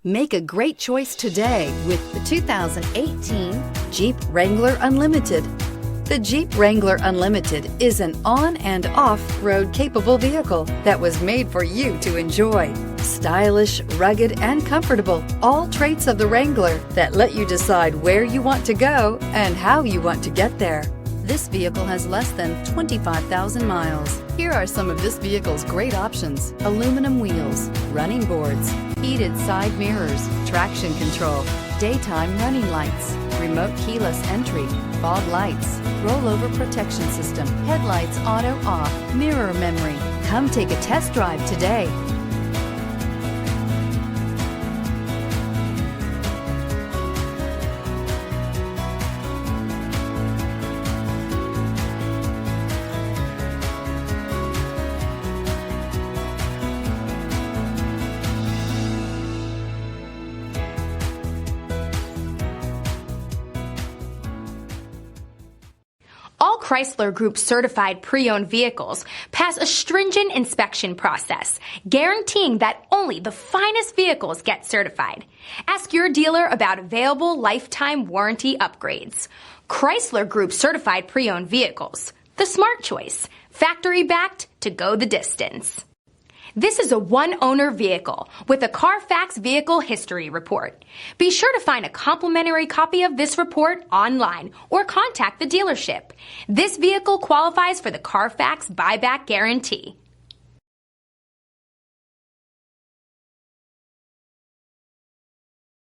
Make a great choice today with the 2018 Jeep Wrangler Unlimited. The Jeep Wrangler Unlimited is an on- and off-road capable vehicle that was made for you to enjoy. Stylish, rugged, and comfortable, all traits of the Wrangler that let you decide where you want to go and how you want to get there. This vehicle has less than 25,000 miles. Here are some of this vehicle's great options: aluminum wheels, running boards, heated side mirrors, traction control, daytime running lights, remote keyless entry, fog lights, rollover protection system, headlights auto off, mirror memory. Come take a test drive today. All Chrysler Group certified pre-owned vehicles pass a stringent inspection process, guaranteeing that only the finest vehicles get certified. Ask your dealer about available lifetime warranty upgrades. Chrysler Group certified pre-owned vehicles, the smart choice, factory backed to go the distance. This is a one-owner vehicle with a Carfax Vehicle History Report. Be sure to find a complimentary copy of this report online or contact the dealership. This vehicle qualifies for the Carfax Buyback Guarantee.